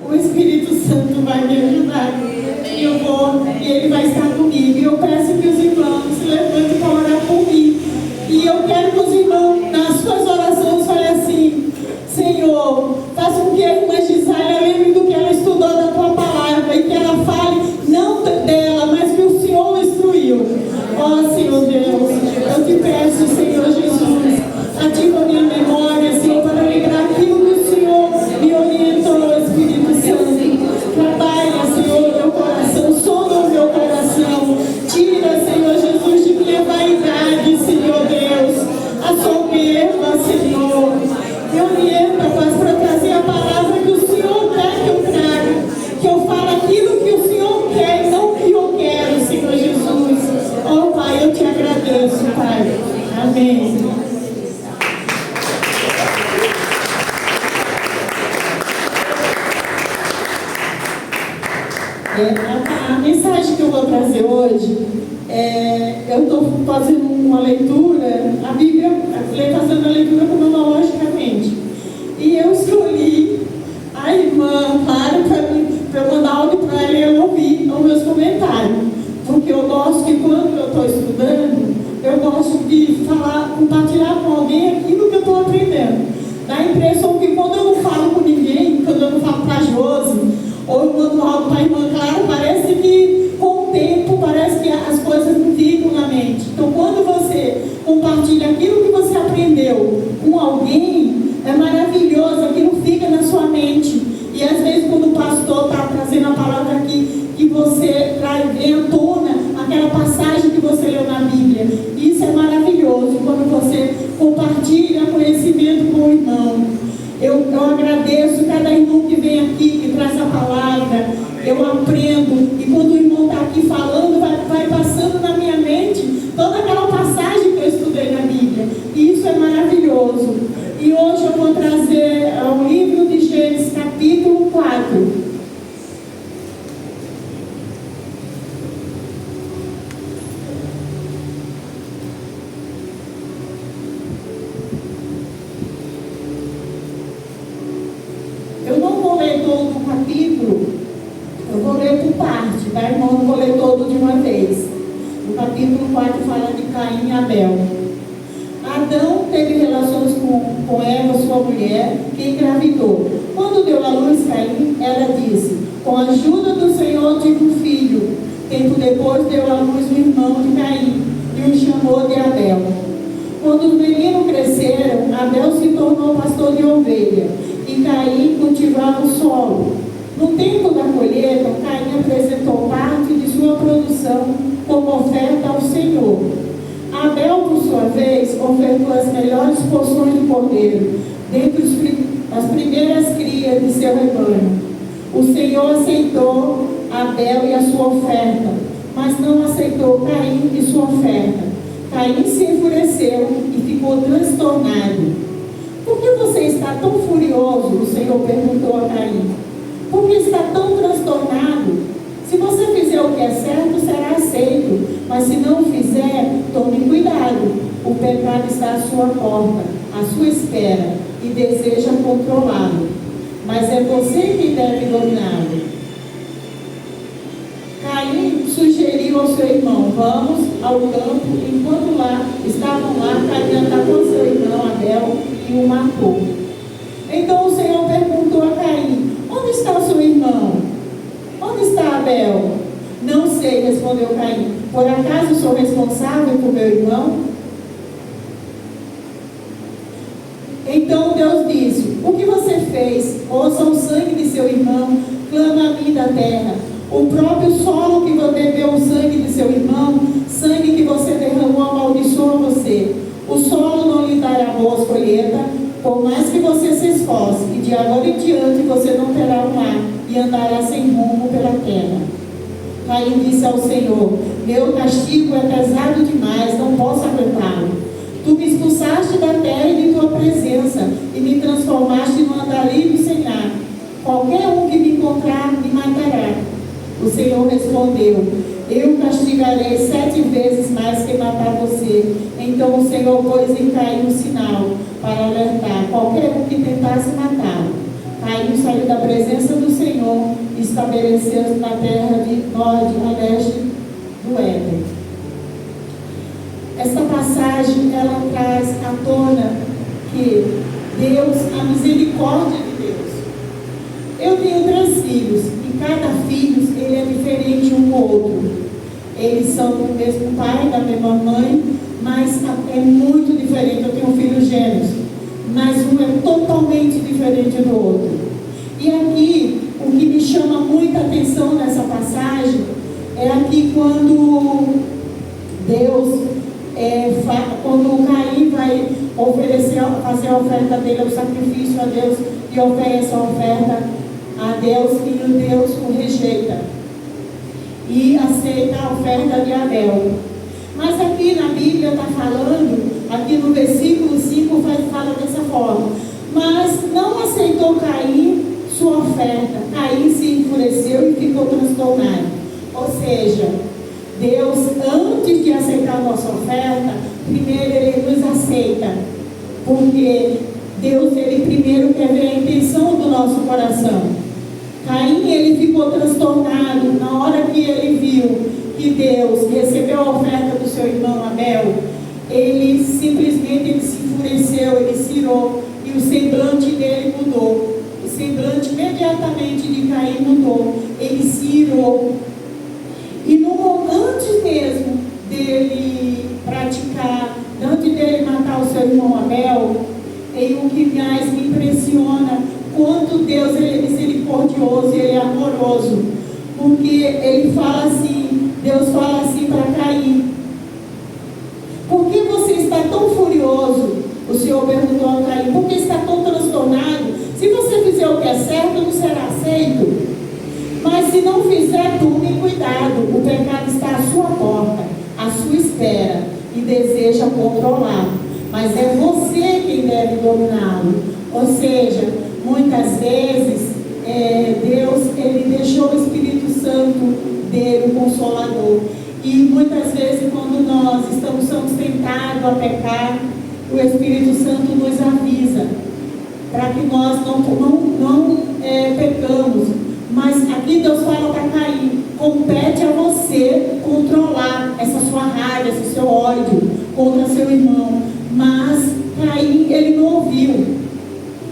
O Espírito Santo vai me ajudar. E eu vou, e ele vai estar comigo. E eu peço que os irmãos se levantem para orar por mim. E eu quero que os irmãos, nas suas orações, falem assim: Senhor, faça com que a irmã Gisaia lembre do que ela estudou da tua palavra e que ela fale não dela, mas que o Senhor instruiu. Ó Senhor Deus, eu te peço, Senhor Jesus, ativa a minha memória, Senhor, para lembrar aquilo que o Senhor me orientou, Espírito Santo. Trabalha, Senhor, meu coração, sonda o meu coração. Tira, Senhor Jesus, de minha vaidade, Senhor Deus, a soberba, Senhor. Me orienta, Pai, para trazer a palavra que o Senhor quer que eu traga, que eu fale aquilo que o Senhor quer e não o que eu quero, Senhor Jesus. Oh, Pai, eu te agradeço, Pai. Amém. A mensagem que eu vou trazer hoje, eu estou fazendo uma leitura, a Bíblia, fazendo a leitura cronologicamente. E eu escolhi a irmã Clara para eu mandar áudio para ela e ela ouvir os meus comentários. Porque eu gosto que quando eu estou estudando, eu gosto de falar, compartilhar com alguém aquilo que eu estou aprendendo. Dá a impressão que quando eu não falo com ninguém, quando eu não falo para a Josi, ou eu mando algo para a irmã Clara, parece que com o tempo, parece que as coisas não ficam na mente. Então, quando você compartilha aquilo que você aprendeu com alguém, é maravilhoso, aquilo fica na sua mente. E às vezes, quando o pastor está trazendo a palavra aqui, que você vem à tona aquela passagem que você leu na Bíblia. Isso é maravilhoso, quando você compartilha conhecimento com o irmão. Eu agradeço cada irmão que vem aqui, que traz a palavra. Eu aprendo. E quando o irmão está aqui falando, vai passando na minha mente toda aquela passagem que eu estudei na Bíblia. E isso é maravilhoso. E hoje eu vou trazer o livro de Gênesis, capítulo 4. Eu não vou ler todo o capítulo, eu vou ler por parte, tá, irmão? Não vou ler todo de uma vez. O capítulo 4 fala de Caim e Abel. Adão teve relações com Eva, sua mulher, que engravidou. Quando deu à luz Caim, ela disse: com a ajuda do Senhor tive um filho. Tempo depois deu à luz o irmão de Caim e o chamou de Abel. Quando os meninos cresceram, Abel se tornou pastor de ovelha e Caim cultivava o solo. No tempo da colheita, Caim apresentou parte de sua produção como oferta ao Senhor. Abel, por sua vez, ofertou as melhores porções de cordeiro, dentre as primeiras crias de seu rebanho. O Senhor aceitou Abel e a sua oferta, mas não aceitou Caim e sua oferta. Caim se enfureceu e ficou transtornado. Por que você está tão furioso? O Senhor perguntou a Caim. Por que está tão transtornado? Se você fizer o que é certo, será aceito. Mas se não fizer, tome cuidado. O pecado está à sua porta, à sua espera, e deseja controlá-lo. Mas é você que deve dominá-lo. Caim sugeriu ao seu irmão: vamos ao campo. Enquanto estavam lá, Caim atacou seu irmão Abel e o matou. Então o Senhor perguntou a Caim: onde está o seu irmão? Onde está Abel? Não sei, respondeu Caim. Por acaso sou responsável por meu irmão? Então Deus disse: o que você fez? Ouça o sangue de seu irmão, clama a mim da terra. O próprio solo que bebeu o sangue de seu irmão, sangue que você derramou, amaldiçoa você. O solo não lhe dará boa colheita, por mais que você se esforce, e de agora em diante você não terá um lar, e andará sem rumo pela terra. Caim disse ao Senhor: meu castigo é pesado demais, não posso aguentá-lo. Tu me expulsaste da terra e de tua presença, e me transformaste num andarilho sem lar. Qualquer um que me encontrar me matará. O Senhor respondeu: eu castigarei 7 vezes mais que matar você. Então o Senhor pôs em Caim um sinal para alertar qualquer um que tentasse matá-lo. Caim saiu da presença do Senhor Senhor estabeleceu na terra de norte a leste do Éden. Esta passagem, ela traz à tona que Deus, a misericórdia de Deus. Eu tenho 3 filhos e cada filho ele é diferente um do outro. Eles são do mesmo pai, da mesma mãe, mas é muito diferente. Eu tenho filhos gêmeos, mas um é totalmente diferente do outro. E aqui, o que me chama muita atenção nessa passagem é aqui quando Deus, quando Caim vai fazer a oferta dele, o sacrifício a Deus, e oferece a oferta a Deus, e o Deus o rejeita e aceita a oferta de Abel. Mas aqui na Bíblia está falando, aqui no versículo 5 fala dessa forma: mas não aceitou Caim sua oferta. Caim se enfureceu e ficou transtornado. Ou seja, Deus, antes de aceitar a nossa oferta, primeiro Ele nos aceita, porque Deus, Ele primeiro quer ver a intenção do nosso coração. Caim, ele ficou transtornado na hora que ele viu que Deus recebeu a oferta do seu irmão Abel. Ele simplesmente se enfureceu, ele se irou, e o semblante dele mudou. O semblante imediatamente de Caim mudou. Ele se irou. E antes mesmo dele praticar, antes dele matar o seu irmão Abel, e o que mais me impressiona, quanto Deus ele é misericordioso e ele é amoroso. Porque ele fala assim, Deus fala assim para Caim: por que você está tão furioso? O Senhor perguntou a Caim: por que está tão transtornado? Se você fizer o que é certo, não será aceito. Mas se não fizer, tome cuidado. O pecado está à sua porta, à sua espera, e deseja controlar. Mas é você quem deve dominá-lo. Ou seja, muitas vezes, Deus, Ele deixou o Espírito Santo dele, o Consolador. E muitas vezes, quando nós somos tentados a pecar, o Espírito Santo nos avisa, para que nós não pecamos. Mas aqui Deus fala para Caim: compete a você controlar essa sua raiva, esse seu ódio contra seu irmão. Mas Caim, ele não ouviu.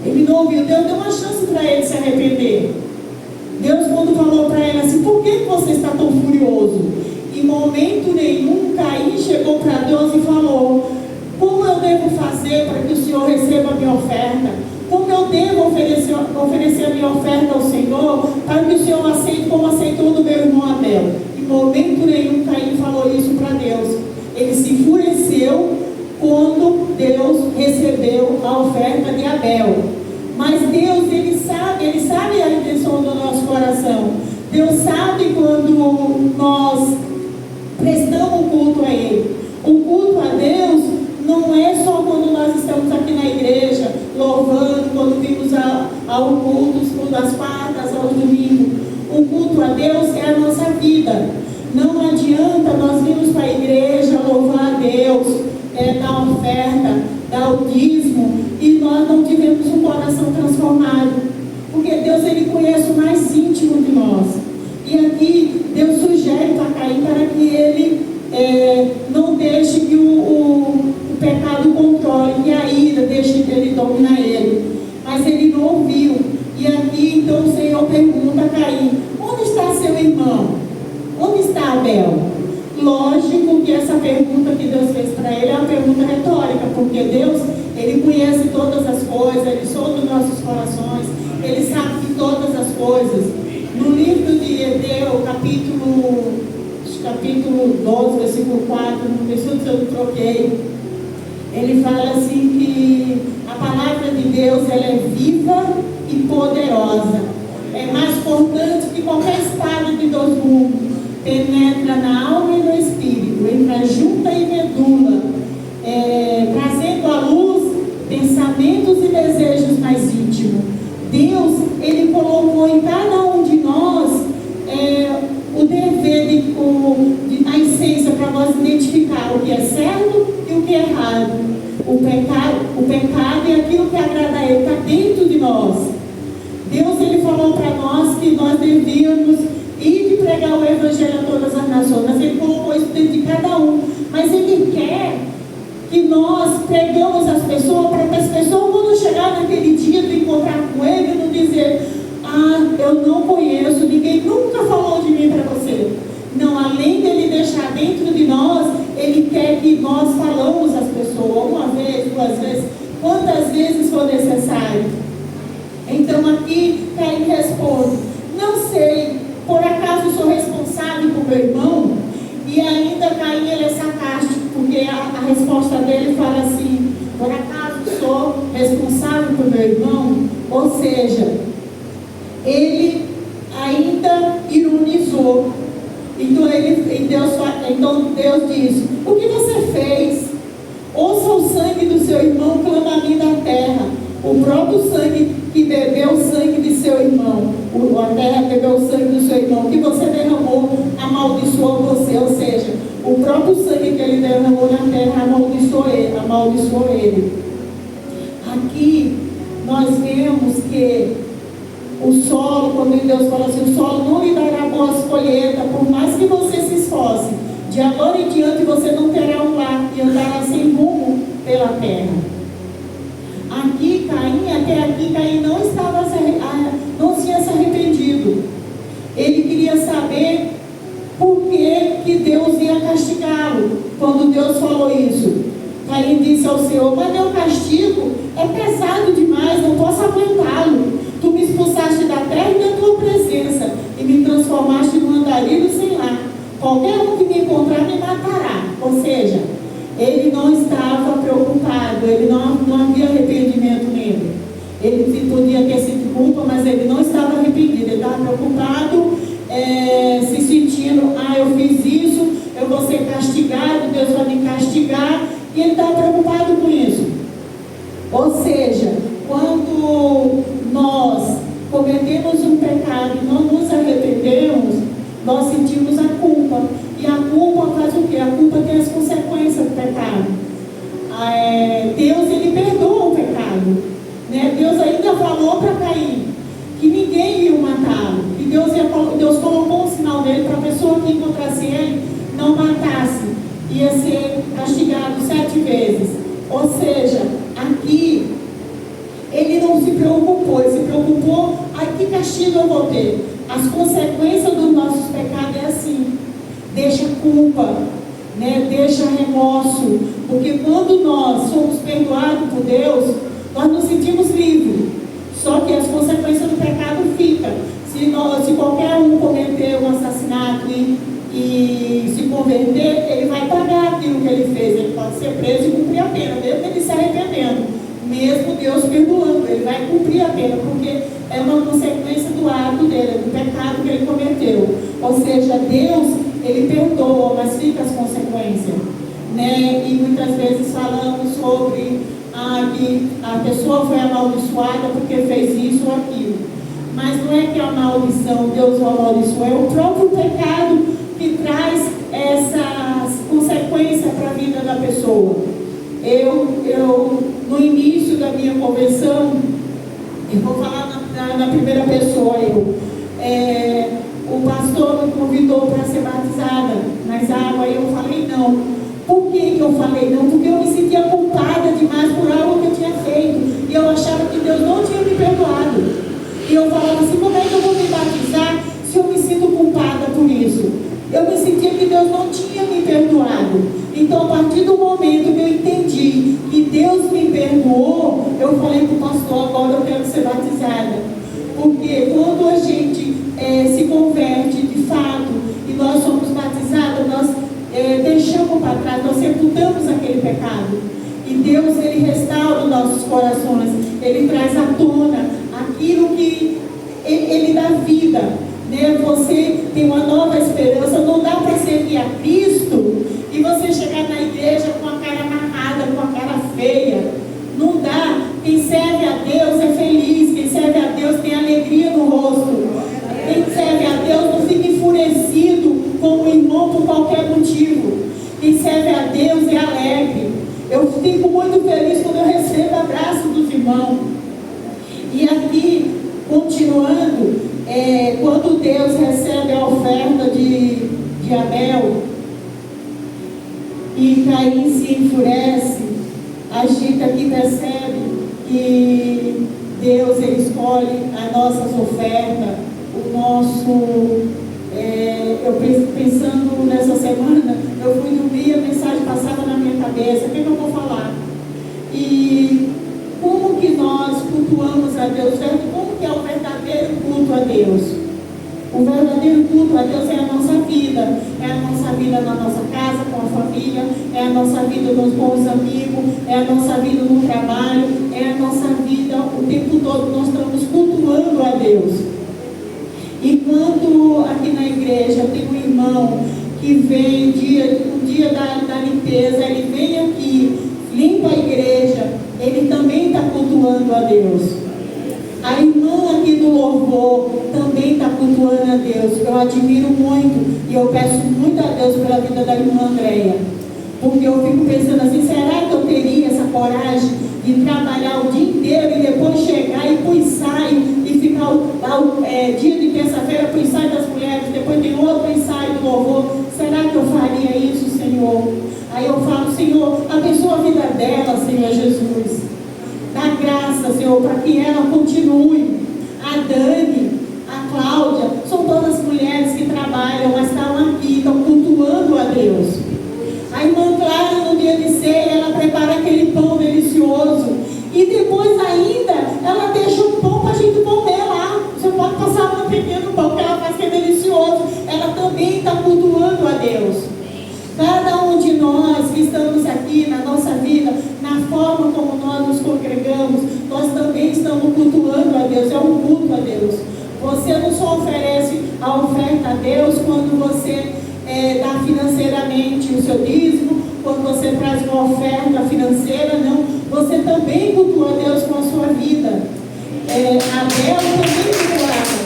Ele não ouviu. Deus deu uma chance para ele se arrepender. Deus, quando falou para ele assim: por que você está tão furioso? Em momento nenhum, Caim chegou para Deus e falou: como eu devo fazer para que o Senhor receba a minha oferta? Como eu devo oferecer a minha oferta ao Senhor, para que o Senhor aceite como aceitou do meu irmão Abel? Em momento nenhum, Caim falou isso para Deus. Ele se enfureceu quando Deus recebeu a oferta de Abel. Mas Deus, Ele sabe a intenção do nosso coração. Deus sabe quando nós prestamos culto a Ele. O culto a Deus não é só quando nós estamos aqui na igreja, louvando, quando vimos ao culto, das quartas, aos domingos. O culto a Deus é a nossa vida. Não adianta nós virmos para a igreja, louvar a Deus, dar oferta, dar o dízimo, e nós não tivemos um coração transformado. Porque Deus, Ele conhece o mais íntimo de nós. E aqui, Deus sugere para Caim para que ele não deixe que o pecado controle, que a ira deixe dele dominar ele. Mas ele não ouviu. E aqui então o Senhor pergunta a Caim: onde está seu irmão? Onde está Abel? Lógico que essa pergunta que Deus fez para ele é uma pergunta retórica, porque Deus, Ele conhece todas as coisas, Ele sonda os nossos corações, Ele sabe de todas as coisas. No livro de Hebreus, capítulo 12, versículo 4, no versículo que eu troquei, ele fala assim que a palavra de Deus, ela é viva e poderosa. É mais cortante que qualquer espada de 2 gumes. Penetra na alma e no espírito, entra junta e medula, trazendo à luz pensamentos e desejos mais íntimos. Deus, Ele colocou em cada um de nós o dever, a essência, para nós identificar o que é certo e o que é errado. O pecado é aquilo que agrada a Ele, está dentro de nós. Deus, Ele falou para nós que nós que nós pregamos as pessoas para que as pessoas, quando chegar naquele dia de encontrar com Ele, não dizer: ah, eu não conheço, ninguém nunca falou de mim para você. Não, além dele deixar dentro de nós, Ele quer que nós falamos às pessoas, uma vez, duas vezes, quantas vezes for necessário. Então aqui Caim responde: não sei, por acaso sou responsável por meu irmão? E ainda Caim, ele é sarcástico, porque a resposta dele fala assim: por acaso sou responsável por meu irmão? Ou seja, ele ainda ironizou. Então Deus disse: o que você fez? Ouça o sangue do seu irmão, clama a mim da terra. O próprio sangue que bebeu o sangue de seu irmão, a terra bebeu o sangue do seu irmão, que você derramou, amaldiçoou você. Ou seja, o próprio sangue que ele derramou na terra amaldiçoou ele. Aqui nós vemos que o solo, quando Deus fala assim: o solo não lhe dará boas colheitas, por mais que você se esforce, de agora em diante você não terá um lar e andará sem rumo pela terra. Aqui Caim, até aqui Caim não tinha se arrependido. Ele queria saber por que Deus ia castigá-lo. Quando Deus falou isso, Caim disse ao Senhor: mas meu castigo é pesado demais, não posso aguentá-lo. Tu me expulsaste da terra e da tua presença, e me transformaste num andarilho sem lar. Qualquer um que me encontrar me matará. Ou seja, ele não estava preocupado, ele não havia arrependimento nele. Ele podia ter sido culpa, mas ele não estava arrependido. Ele estava preocupado, se sentindo: ah, eu fiz isso, eu vou ser castigado, Deus vai me castigar. E ele estava preocupado com isso. Ou seja, quando nós cometemos um pecado e não nos arrependemos, nós sentimos a culpa. E a culpa faz o quê? A culpa tem as consequências do pecado. Deus, ele perdoa o pecado, né? Deus ainda falou para Caim que ninguém ia matá-lo. E Deus colocou um sinal nele para a pessoa que encontrasse ele não matasse. Ia ser castigado 7 vezes. Ou seja, aqui ele não se preocupou. Ele se preocupou: que castigo eu vou ter? As consequências dos nossos pecados é assim: deixa culpa, né? Deixa remorso. Porque quando nós somos perdoados por Deus, nós nos sentimos livres. Só que as consequências do pecado ficam. Se qualquer um cometer um assassinato e se converter, ele vai pagar aquilo que ele fez. Ele pode ser preso e cumprir a pena, mesmo ele se arrependendo, mesmo Deus perdoando, ele vai cumprir a pena, porque é uma consequência do ato dele, do pecado que ele cometeu. Ou seja, Deus, ele perdoa, mas fica as consequências, né? E muitas vezes falamos sobre que a pessoa foi amaldiçoada porque fez isso ou aquilo. Mas não é que é uma maldição, Deus o amaldiçoou, é o próprio pecado que traz essas consequências para a vida da pessoa. Eu no início da minha conversão, eu vou falar na primeira pessoa, o pastor me convidou para ser batizada nas águas, e eu falei não. Por que eu falei não? Porque eu me sentia culpada demais por algo que eu tinha feito, e eu achava que Deus não tinha me perdoado. E eu falava assim: como é que eu vou me batizar se eu me sinto culpada por isso? Eu me sentia que Deus não tinha me perdoado. Então, a partir do momento que eu entendi que Deus me perdoou, eu falei para o pastor: agora eu quero ser batizada. Porque quando a gente se converte de fato e nós somos batizados, nós deixamos para trás, nós sepultamos aquele pecado. E Deus, ele restaura os nossos corações, ele traz à tona aquilo que ele dá vida, né? Você tem uma nova esperança. Não dá para seguir a Cristo e você chegar na igreja com a cara amarrada, com a cara feia. Não dá. Quem serve a Deus é feliz. Quem serve a Deus tem alegria no rosto. Quem serve a Deus não fica enfurecido com o irmão por qualquer motivo. Quem serve a Deus é alegre. Eu fico muito feliz quando eu recebo abraço dos irmãos. E aqui, continuando, quando Deus recebe a oferta de Abel, e E Caim se enfurece. A gente aqui percebe que Deus, Ele escolhe as nossas ofertas, o nosso... eu pensando nessa semana, eu fui dormir, a mensagem passava na minha cabeça, o que eu vou falar? E como que nós cultuamos a Deus? Como que é o verdadeiro culto a Deus? O verdadeiro culto a Deus é a nossa vida. É a nossa vida na nossa casa, com a família, é a nossa vida com os amigos, é a nossa vida no trabalho, é a nossa vida o tempo todo. Nós estamos cultuando a Deus. E quando aqui na igreja tem um irmão que vem no dia da limpeza, ele vem aqui, limpa a igreja, ele também está cultuando a Deus. A irmã aqui do louvor também está cultuando a Deus. Eu admiro muito e eu peço muito a Deus pela vida da irmã Andréia. Porque eu fico pensando assim, será que eu teria essa coragem de trabalhar o dia inteiro e depois chegar e ir para o ensaio e ficar dia de terça-feira para o ensaio das mulheres, depois tem outro ensaio do louvor? Será que eu faria isso, Senhor? Aí eu falo, Senhor, abençoa a vida dela, Senhor Jesus. Dá graça, Senhor, para que ela continue. A Dani, a Cláudia, são todas mulheres que trabalham, mas estão aqui, estão cultuando a Deus. A irmã Clara, no dia de ceia, ela prepara aquele pão delicioso. E depois ainda, ela deixa um pão para a gente comer lá. Você pode passar um pequeno pão que ela faz que é delicioso. Ela também está cultuando a Deus. Cada um de nós que estamos aqui na nossa vida, na forma como nós nos congregamos, nós também estamos cultuando a Deus, é um culto a Deus. Você não só oferece a oferta a Deus quando você dá financeiramente o seu dízimo, quando você traz uma oferta financeira, não. Você também cultua a Deus com a sua vida. Abel também cultuava.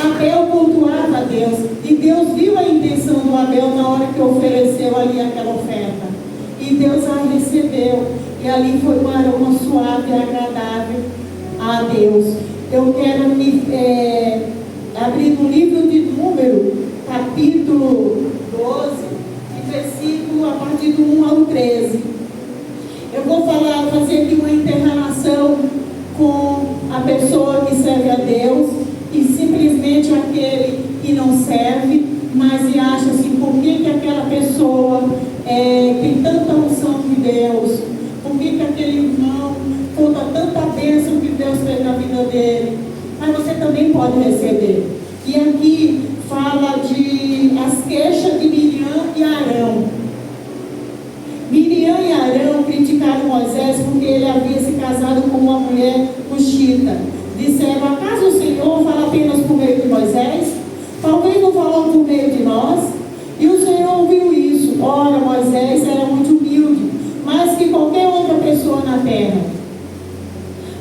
Abel cultuava a Deus, e Deus viu a intenção do Abel na hora que ofereceu ali aquela oferta, e Deus a recebeu, e ali foi um aroma suave e agradável a Deus. Eu quero abrir no livro de Número, capítulo 12, versículo a partir do 1 ao 13. Eu vou fazer aqui uma interrelação com a pessoa que serve a Deus e simplesmente aquele que não serve, mas acha assim, por que aquela pessoa tem tanta unção de Deus? Por que aquele irmão conta tanta bênção que Deus fez na vida dele? Mas você também pode receber. E aqui fala de as queixas de Miriam e Arão. Miriam e Arão criticaram Moisés porque ele havia se casado com uma mulher cuxita. Disseram, acaso o Senhor fala apenas por meio de Moisés? Talvez não falou por meio de nós? E o Senhor ouviu isso. Ora, Moisés era muito humilde, mais que qualquer outra pessoa na terra.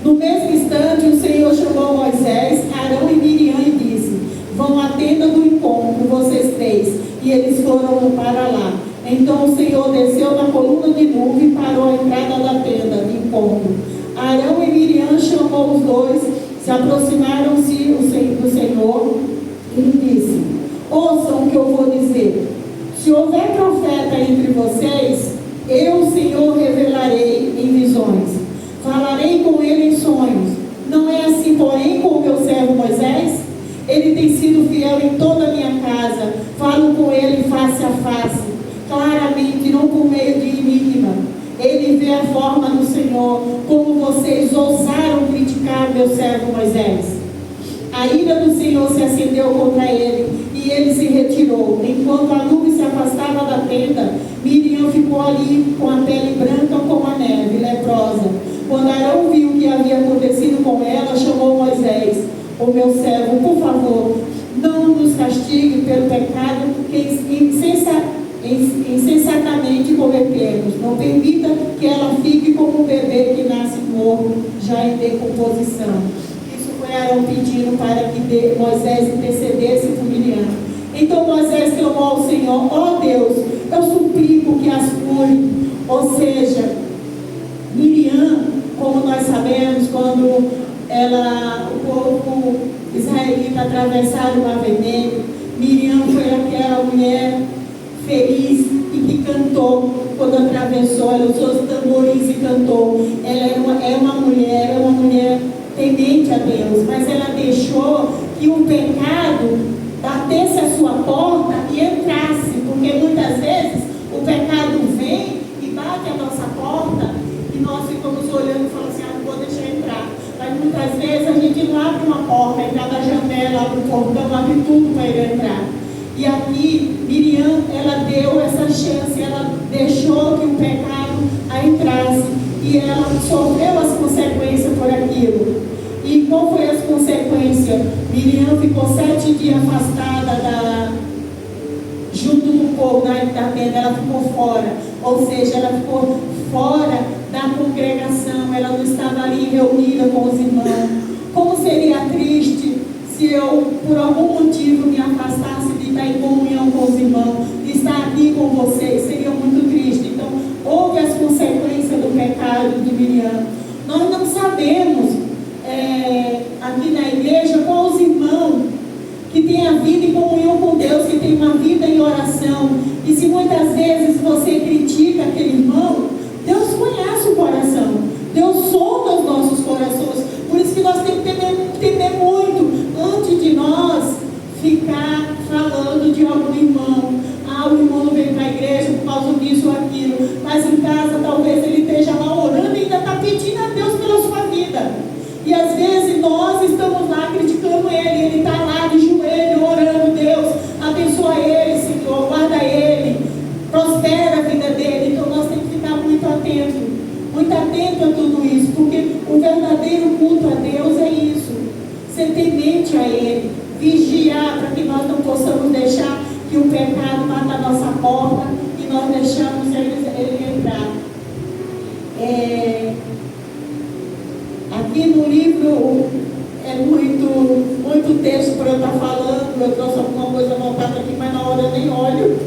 No mesmo instante, o Senhor chamou Moisés, Arão e Miriam e disse, vão à tenda do encontro, vocês três. E eles foram para lá. Então o Senhor desceu na coluna de nuvem e parou à entrada da tenda de encontro. Arão e Miriam chamou os dois, se aproximaram-se do Senhor e lhe disse, ouçam o que eu vou dizer. Se houver profeta entre vocês, eu, o Senhor, revelarei em visões. Falarei com ele em sonhos. Não é assim, porém, com o meu servo Moisés? Ele tem sido fiel em toda a minha casa. Falo com ele face a face, claramente, não por meio de enigma. Ele vê a forma do Senhor, como vocês ousaram criticar meu servo Moisés. A ira do Senhor se acendeu contra ele, e ele se retirou. Enquanto a nuvem se afastava da tenda, Miriam ficou ali com a pele branca como a neve, leprosa. Quando Arão viu o que havia acontecido com ela, chamou Moisés, o meu servo, por favor, não nos castigue pelo pecado que insensatamente cometemos. Não permita que ela fique como um bebê que nasce morto, já em decomposição. Isso foi Arão pedindo para que Moisés intercedesse por Miriam. Então Moisés clamou ao Senhor, ó Deus, eu suplico que as cure. Ou seja, Miriam, como nós sabemos, quando o povo israelita para atravessar o Mar Vermelho. Miriam foi aquela mulher feliz e que cantou quando atravessou. Ela usou os tamborins e cantou. Ela é uma mulher temente a Deus, mas ela deixou que o pecado batesse a sua porta e entrasse, porque muitas vezes o pecado vem e bate a nossa porta e nós ficamos olhando e falamos assim, não vou deixar entrar. Mas muitas vezes a gente não abre uma porta, entra da janela, abre o portão, abre tudo para ele entrar. E aqui, Miriam, ela deu essa chance, ela deixou que o pecado a entrasse e ela sofreu as consequências por aquilo. E qual foi as consequências? Miriam ficou 7 dias afastada junto do povo da tenda, ela ficou fora, ou seja, ela ficou fora da congregação, ela não estava ali reunida com os irmãos. Como seria triste se eu, por algum motivo, me afastasse de estar em comunhão com os irmãos, de estar aqui com vocês, seria muito triste. Então, houve as consequências do pecado de Miriam. Nós não sabemos aqui na igreja qual os irmãos que têm a vida em comunhão com Deus, que tem uma vida em oração. E se muitas vezes você critica aquele irmão, Deus conhece o coração, Deus sonda os nossos corações. Por isso que nós temos que temer muito antes de nós ficar falando de algum irmão. O irmão não veio para a igreja por causa disso ou aquilo, mas em casa talvez ele esteja lá orando e ainda está pedindo a Deus pela sua vida. E às vezes nós estamos lá criticando ele está lá de joelho orando, Deus, abençoa ele, Senhor, guarda ele, prospera a vida dele. Então nós temos que ficar muito atento a tudo isso, porque o verdadeiro culto a Deus é isso, ser temente a ele, vigiar para que nós não possamos deixar que o pecado mata a nossa porta e nós deixamos ele entrar. Aqui no livro é muito texto para eu estar falando. Eu trouxe alguma coisa anotada aqui, mas na hora eu nem olho.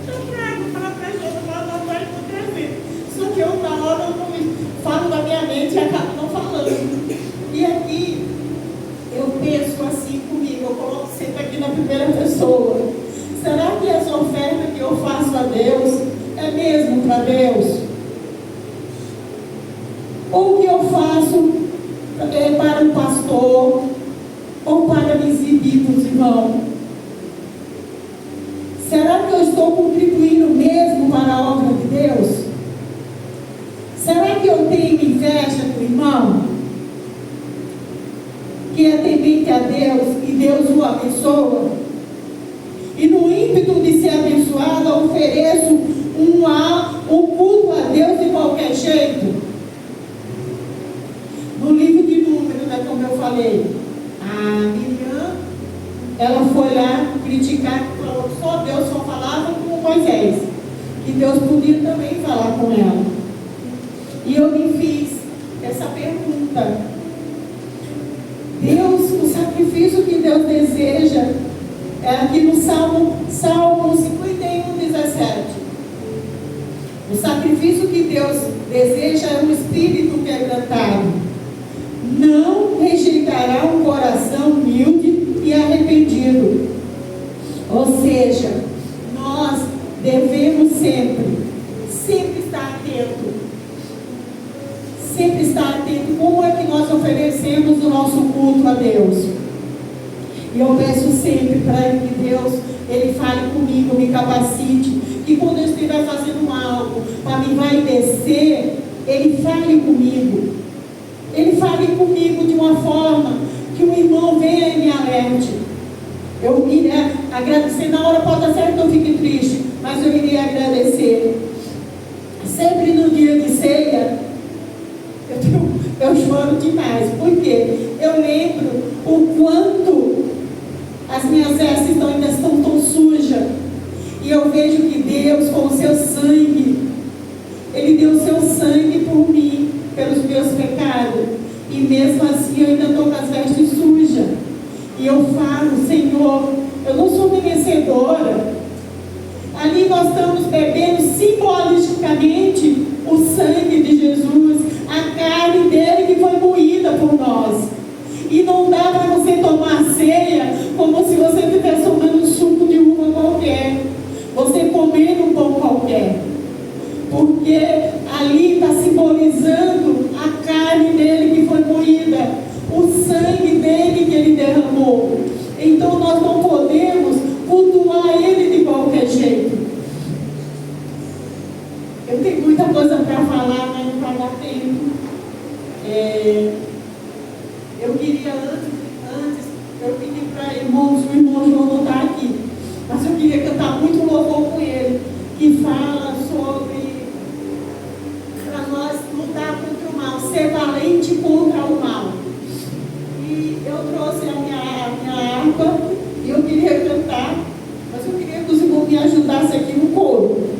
Eu trago para a gente, eu vou anotar e vou trazer. Só que eu na hora eu não falo da minha mente e acabo não falando. E aqui eu penso assim comigo, eu coloco sempre aqui na primeira pessoa. Será que essa oferta que eu faço a Deus é mesmo para Deus? Ou o que eu faço para o pastor, ou para me exibir para os irmãos? Será que eu estou contribuindo mesmo para a obra de Deus? Será que eu tenho inveja do irmão que é temente a Deus e Deus o abençoa? E no ímpeto de ser abençoado, eu ofereço um culto a Deus de qualquer jeito? No livro de Números, como eu falei, a Miriam, ela foi lá criticar, falou que só Deus só falava com Moisés, que Deus podia também falar com ela. E eu me fiz essa pergunta: Deus, o sacrifício que Deus deseja, é aqui no Salmo 51:17. O sacrifício que Deus deseja é um espírito quebrantado. Não rejeitará um coração humilde e arrependido. Ou seja, nós devemos sempre estar atento. Sempre estar atento. Como é que nós oferecemos o nosso culto a Deus? E eu peço sempre para que Deus, Ele fale comigo, me capacite, que quando eu estiver fazendo algo para me vai descer, Ele fale comigo. Ele fale comigo de uma forma que o irmão venha e me alerte. Eu iria agradecer. Na hora pode ser que eu fique triste, mas eu iria agradecer. Sempre no dia de ceia, eu choro demais. Por quê? Eu lembro o quanto as minhas vestes ainda estão tão sujas. E eu vejo que Deus, com o seu sangue, Ele deu o seu sangue por mim, pelos meus pecados. E mesmo assim eu ainda estou com as vestes sujas. E eu falo: Senhor, eu não sou merecedora. Ali nós estamos bebendo simbolicamente o sangue de Jesus, a carne dele que foi moída por nós. E não dá para você tomar ceia Eu queria antes eu pedi para irmãos, o irmão João não está aqui, mas eu queria cantar muito louvor com ele, que fala sobre para nós lutar contra o mal, ser valente contra o mal. E eu trouxe a minha harpa e eu queria cantar, mas eu queria que os irmãos me ajudassem aqui no coro.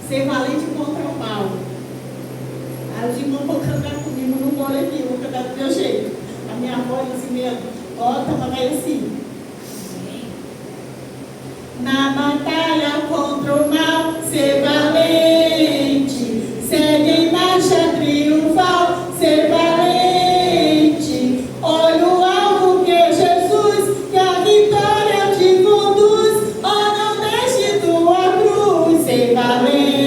Ser valente contra o mal. Aí os irmãos vão cantar comigo no coro aqui, eu vou cantar do meu jeito. A minha voz assim meio alta, mas vai assim. Na batalha contra o mal, ser valente. Segue em marcha triunfal, ser valente. Olha o alvo que é Jesus, que a vitória te conduz. Oh, não deixe tua cruz, ser valente.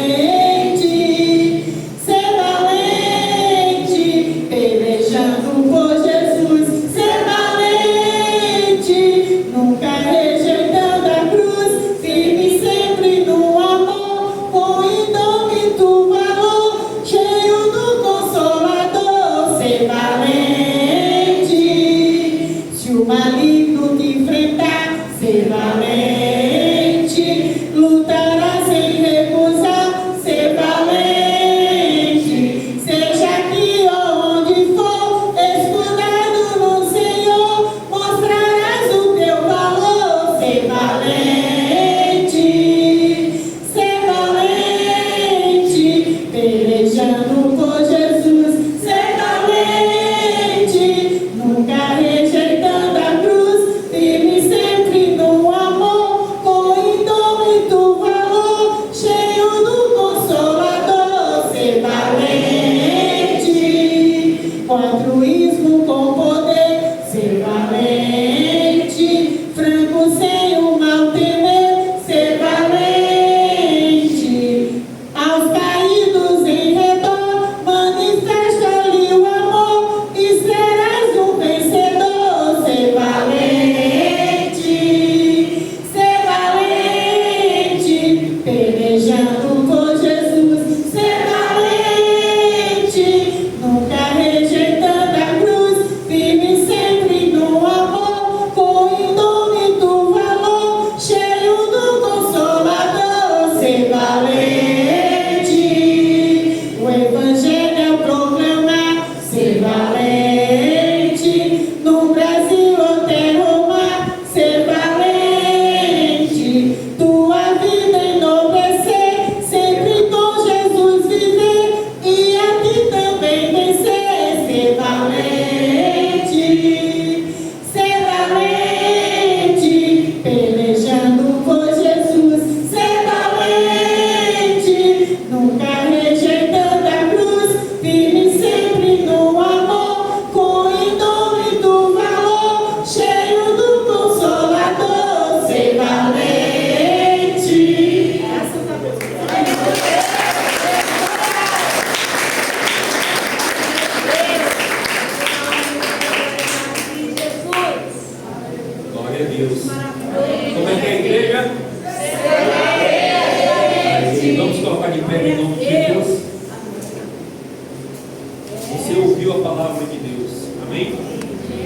Vamos colocar de pé em nome de